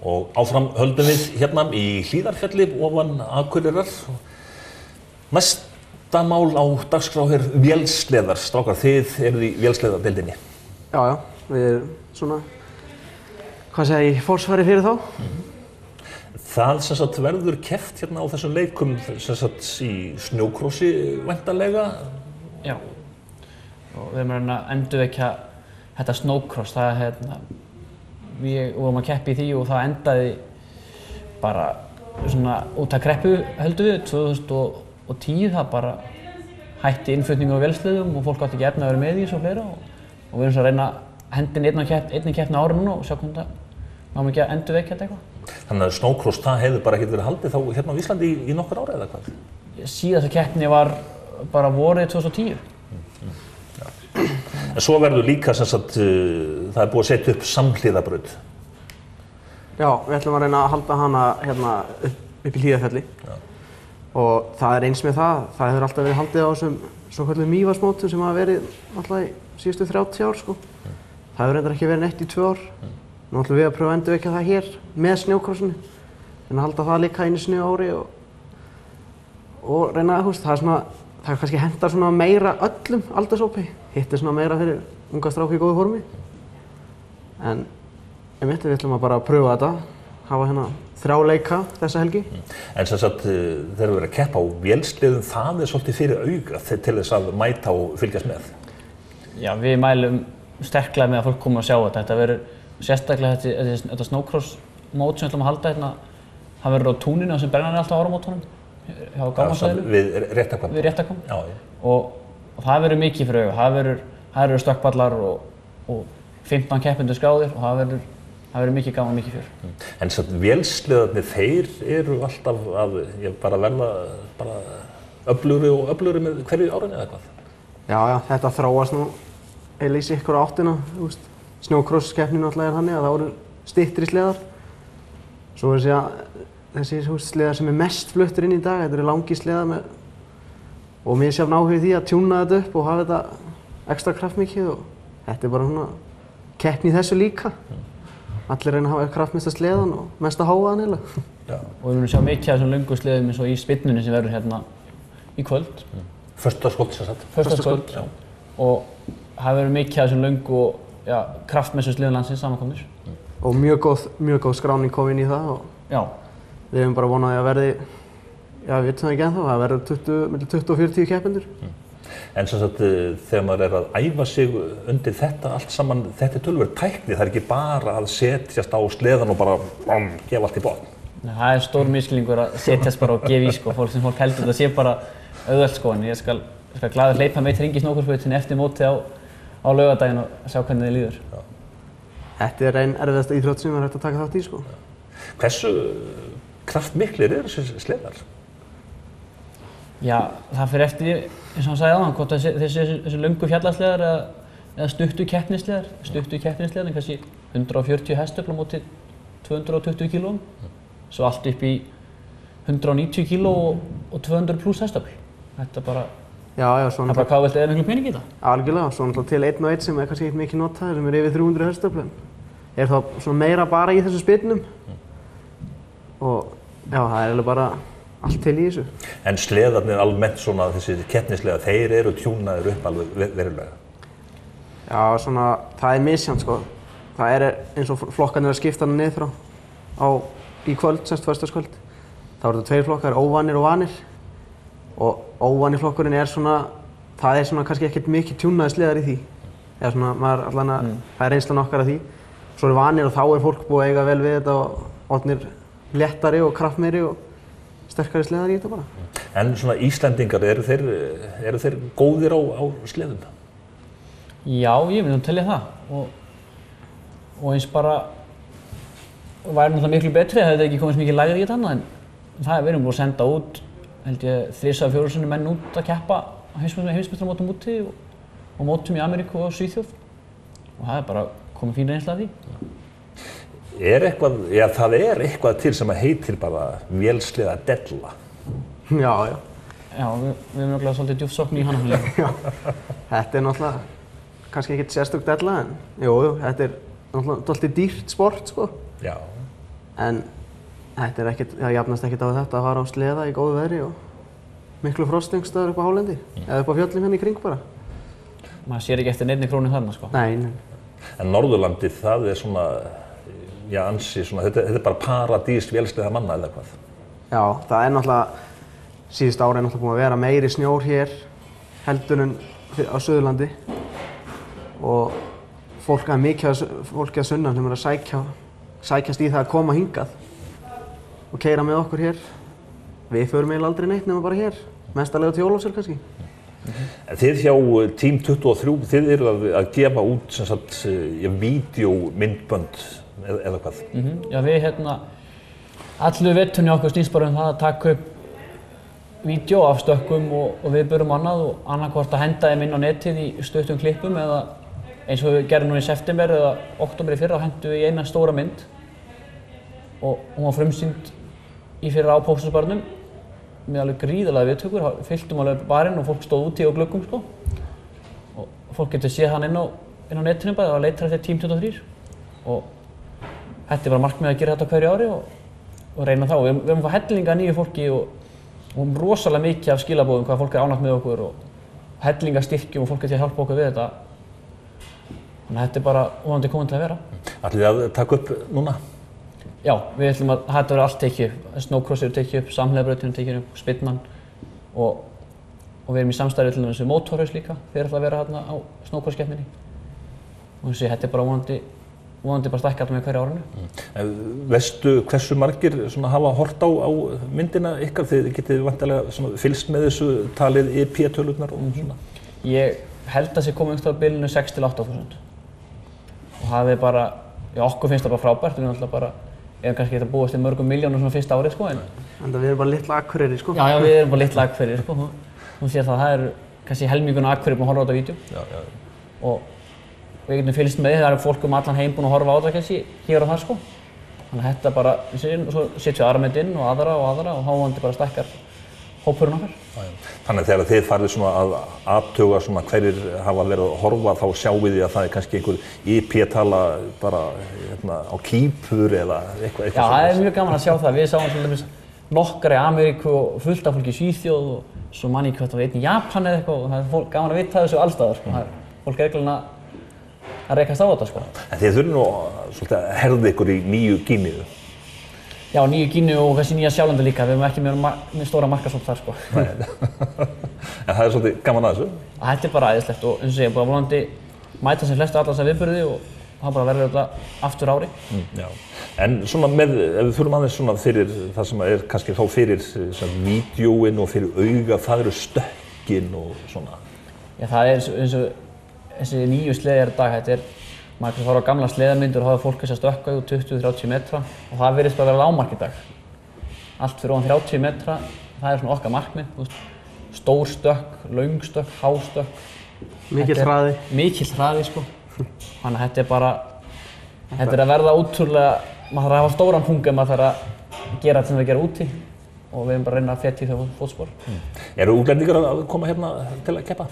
Og áfram höldum við hérna í Hlíðarfjalli ofan Akureyrar. Næsta mál á dagskrá er vélsleðar. Strákar, þið eruð í vélsleðadeildinni. Já, við erum svona, hvað segja, í forsvari fyrir þá. Það sem sagt verður keppt hérna á þessum leikum sem sagt í snjókrossi væntanlega. Já, og við erum að endurvekja þetta snowcross. Það er hérna, við vorum að keppa í því og það endaði bara svona út af kreppu höldum við, 2010 það bara hætti innflutningur á vélsleðum og fólk átti ekki efni að vera með í þessu og fleira og við erum svo að reyna að henda inn einni keppni á árinu og sjá hvernig það náum ekki að endurvekja þetta eitthvað. Þannig að snowcross það hefur bara ekkert verið haldið þá hérna á Íslandi í nokkur ára eða hvað? Síðasta keppni var bara vorið 2010. En svo verður líka sem sagt, það er búið að setja upp samhliðabraut. Já, við ætlum að reyna að halda hana hérna upp í Hlíðarfjalli. Og það er eins með það hefur alltaf verið haldið á þessum svokölluðum Mývatnsmótum sem hafa verið alltaf í síðustu 30 ár sko. Það hefur reyndar ekki verið neitt í 2 ár. Nú ætlum við að pröfa að endurvekja það hér með snjókrossinu. Reyna að halda það líka einu sinni á ári og reyna að, það er kannski hentar svona meira öllum aldurshópi. Hitt er svona meira fyrir unga stráka í góðu formi. En við ætlum að bara pröfa þetta, hafa hérna 3 leika þessa helgi. En sem sagt, þegar við erum að keppa á vélsleðum, það er svolítið fyrir auga til þess að mæta og fylgjast með. Já, við mælum sterklega með að fólk koma og sjá þetta. Þetta verður sérstaklega þetta snowcross mót sem við ætlum að halda hérna. Það verður á túninu sem brennan er alltaf á áramótunum. Hjá Gámasvæðinu. Við Réttarhvamm. Við Réttarhvamm. Og það verður mikið fyrir auga. Það verður stökkpallar og 15 keppendur skráðir og það verður mikið gaman og mikið fjör. En satt vélsleðarnir, þeir eru alltaf að bara verða öflugri og öflugri með hverju árinu eða hvað? Já, þetta þróast nú eiginlega í sikkur áttina. Snjókrosskeppnin náttúrulega er þannig að það voru styttri sleðar. Svo er þessi sleðar sem er mest fluttur inn í dag, þetta eru langir sleðar og mér sjálf áhuga því að tjúna þetta upp og hafa þetta ekstra kraftmikið og þetta er bara svona keppni í þessu líka. Allir reyna að hafa kraftmesta sleðan og mesta hávaðan eiginlega. við munum sjá mikið af þessum löngu sleðum eins og í Spynnunni sem verður hérna í kvöld. Föstudagskvöld sem sagt. Föstudagskvöld, já. Og það verður mikið af þessum löngu og kraftmessu sleðum landsins samankomnir. Og mjög góð skráning kom inn í það og við hefum bara vonað að verði, við veitum það ekki ennþá, það verður milli 20 og 40 keppendur. En sem sagt, þegar maður að æfa sig undir þetta allt saman, þetta töluvert tækni, það ekki bara að setjast á sleðan og bara gefa allt í botn. Það stór misskilningur að setjast bara og gefa í sko, fólk heldur þetta sé bara auðvelt sko, en ég skal glaður hleypa með hring í snókursbrautinni eftir mótið á laugardaginn og sjá hvernig þið líður. Þetta ein erfiðasta íþrótt sem hægt að taka þátt í sko. Hversu kraftmiklir eru þessi sleðar? Já, það fyrir eftir, eins og hann sagði áðan, hvort þessi löngu fjallasleðar eða stuttu keppnisleðar. Stuttu keppnisleðar, kannski 140 hestöfl á móti 220 kílóum. Svo allt upp í 190 kíló og 200 pluss hestöfl. Þetta bara, svona það bara hvað viltu eða miklu pening í það? Algjörlega, svo náttúrulega til einn og einn sem kannski ekkert mikið notaður, sem yfir 300 hestöflum. Það svona meira bara í þessu spyrnum. Og það eiginlega bara allt til í þessu. En sleðarnir almennt svona þessi keppnisleðar, þeir eru tjúnaðir upp alveg verulega? Já, svona, það misjafnt sko. Það eins og flokkarnir að skipta hana niður frá í kvöld, föstudagskvöld. Það voru tveir flokkar, óvanir og vanir. Og óvanir flokkurinn svona, það svona kannski ekkert mikið tjúnaði sleðar í því. Eða svona, það reynslan okkar af því. Svo vanir og þá fólk búið að eiga vel við þetta og orðnir léttari og kraftmeiri og sterkari sleðar í þetta bara. En svona Íslendingar, eru þeir góðir á sleðum? Já, ég myndi telja það. Og eins bara væri náttúrulega miklu betri, það hefði ekki komið svo mikið lægri í þetta annað, en það við erum búin að senda út, held ég, 3-4 sinni menn út að keppa á heimsmeistaramótum úti og mótum í Ameríku og Svíþjóð. Og það bara komið fín reynsla af því. Það eitthvað til sem heitir bara vélsleða della. Já. Já, við erum náttúrulega svolítið djúpsókn í hana líka. Já, þetta náttúrulega kannski ekkert sérstök della, en þetta náttúrulega dálítið dýrt sport, sko. Já. En þetta ekkert, það jafnast ekkert á þetta að fara á sleða í góðu veðri og miklu frostingsstöður upp á hálendi, eða upp á fjöllum hérna í kring bara. Maður sér ekki eftir neinni krónu þarna, sko. Nei. En Norðurlandið, það svona, ansi svona, þetta bara paradís vélsleða manna eða hvað? Já, það náttúrulega, síðust ári náttúrulega búin að vera meiri snjór hér heldur en á Suðurlandi og mikið að sunnan sem að sækjast í það að koma hingað og keyra með okkur hér. Við förum eiginlega aldrei neitt nema bara hér, mestalega til Ólafsfjörð kannski. En þið hjá Team 23, þið eru að gefa út sem sagt vídeómyndbönd eða hvað? Já, við allu veturinn í okkur snýst bara það að taka upp vídeo af stökkum og viðburðum annað og annaðhvort að henda þeim inn á netið í stuttum klippum eða eins og við gerðum núna í september eða október í fyrra, hendum við í eina stóra mynd og hún var frumsýnd í fyrra á Pósthúsbarnum með alveg gríðarlega viðtökur, fylltum alveg barinn og fólk stóð úti á gluggum sko. Og fólk getur séð hann inn á netinu bara og leitar eftir Team 23 og þetta bara markmið að gera þetta hverju ári og reyna það og við erum að fá hellinga nýju fólki og rosalega mikið af skilabóðum hvað fólk ánægt með okkur og hellinga styrkjum og fólk getur að hjálpa okkur við þetta. Þannig að þetta bara vonandi komið til að vera. Ætlið þið að taka upp núna? Já, við ætlum að þetta verður allt tekið upp. Snowcross eru tekið upp, samhliðabrautin eru tekið upp, Spynnan og við erum í samstarfi til dæmis við Motorhaus líka. Þeir ætla að vera hérna á snowcross-keppninni. Og þessi, þetta er bara vonandi bara stækka alltaf með hverju árinu. Veistu hversu margir hafa hort á myndina ykkar? Þið getið væntanlega fylgst með þessu talið EP-tölurnar og svona? Ég held að það sé komið á bilinu 6-8%. Og það bara, okkur finnst það bara frábært, við erum kannski ekki að búast í mörgum miljónum svona fyrsta árið sko. En við erum bara litla Akureyri sko. Já, við erum bara litla Akureyri sko. Þú sér það eru kannski helmingurinn af Akureyri búin að horfa á þetta vídeo. Og við getum fylgst með því, það eru fólk allan heim búin að horfa á þetta kannski hér og þar sko. Þannig að þetta bara, svo setjum við aðra mynd inn og aðra og þá vonandi bara stækkar hópurinn okkar. Þannig að þegar þið farið svona að athuga svona hverjir hafa verið að horfa þá sjáum við því að það er kannski einhver IP-tala bara á Kýpur eða eitthvað Já, það er mjög gaman að sjá það. Við sáum til dæmis nokkar í Ameríku og fullt af fólki í Svíþjóð og svo man ég hvort það var einn í Japan eða eitthvað og það er gaman að vita þessu allstaðar sko. Fólk er eiginlega að rekast á þetta sko. En þið þurfum nú svolítið að herða ykkur í Nýju Gíneu. Já, Nýju Gíneu og þessi Nýja Sjálandi líka, við höfum ekki með stóra markasókn þar sko. En það er svolítið gaman að þessu? Þetta er bara æðislegt og eins og ég er bara vonandi mæta sem flestu allar þessar viðburði og það bara verður þetta aftur ári. Já. En svona ef við þurfum aðeins svona fyrir það sem er kannski þá fyrir vídeóin og fyrir auga, það eru stökkin og svona? Já, það er eins og þessi nýju sleðar í dag, þetta er maður kannski fara á gamla sleðamyndir og hafa fólk þess að stökka í 20-30 metra og það virðist bara að vera lágmark í dag. Allt fyrir ofan 30 metra, það er svona okkar markmið, stór stökk, löng stökk, há stökk. Mikill hraði. Mikill hraði sko. Þannig að þetta er bara, þetta er að verða ótrúlega, maður þarf að hafa stóran pung ef maður þarf að gera þetta sem við gerum úti og við erum bara að reyna að feta í þau fótspor. Eru útlendingar að koma hérna til að keppa?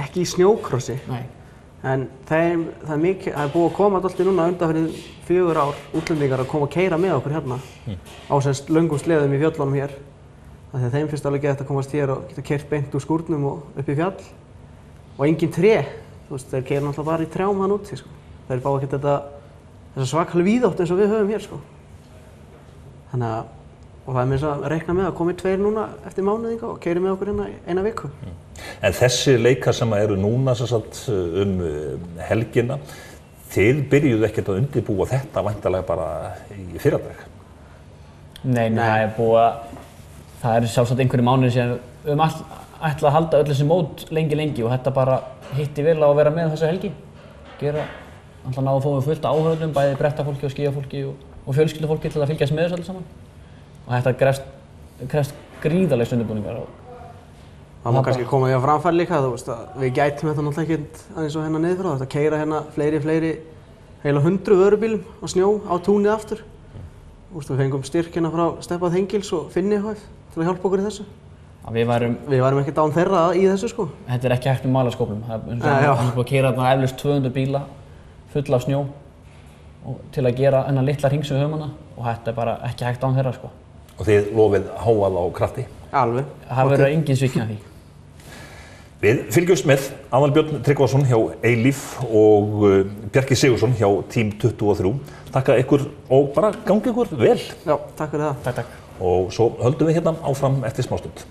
Ekki í snjókrossi. Nei. En það er búið að koma alltaf núna undanfarið 4 ár útlendingar að koma að keyra með okkur hérna á semst löngum sleðum í fjöllunum hér. Þannig að þeim finnst alveg gett að komast hér og geta keyrt beint úr skúrnum og upp í fjall. Og engin tré, þeir keyra náttúrulega bara í trjám þann úti sko. Þeir fá ekkert þessa svakalega víðátt eins og við höfum hér sko. Þannig að, og það er með þess að reikna með að komi 2 núna eftir mánuðinga og keyri með okkur hérna eina viku. En þessi leikar sem eru núna helgina, þið byrjuðu ekkert að undirbúa þetta væntanlega bara í fyrradag? Nei, það er búið að, það er sjálfsagt einhverju mánuði síðan við höfum ætlað að halda öll þessi mót lengi og þetta bara hitti vel á að vera með þessa helgi. Alltaf náðu að fá við fullt af áhörðum, bæði brettafólki og skíðafólki og fjölskyldufólki til að fylgjast með þessu öllu saman. Og þetta krefst gríðarlegs undirbúningar. Það má kannski koma því að framfæri líka, við gætum þetta náttúrulega ekkert aðeins og hérna niður frá. Þetta keyra hérna fleiri, heila 100 vörubílum á snjó á túnið aftur. Við fengum styrk hérna frá Stefán Þengils og Finni HF til að hjálpa okkur í þessu. Við værum ekkert án þeirra í þessu sko. Þetta er ekki hægt með malaskóplum. Það er búið að keyra þarna eflaust 200 bíla fulla af snjó til að gera þennan litla hring sem við höfum hana og þetta er bara ekki hægt án þeirra sko. Og þið lofið háað á krafti? Alveg. Það verður engin svikinn af því. Við fylgjumst með Aðalbjörn Tryggvason hjá Eilíf og Bjarki Sigurðsson hjá Team 23. Takk ykkur og bara gangi ykkur vel. Já, takk fyrir það. Takk. Og svo höldum við hérna áfram eftir smástund.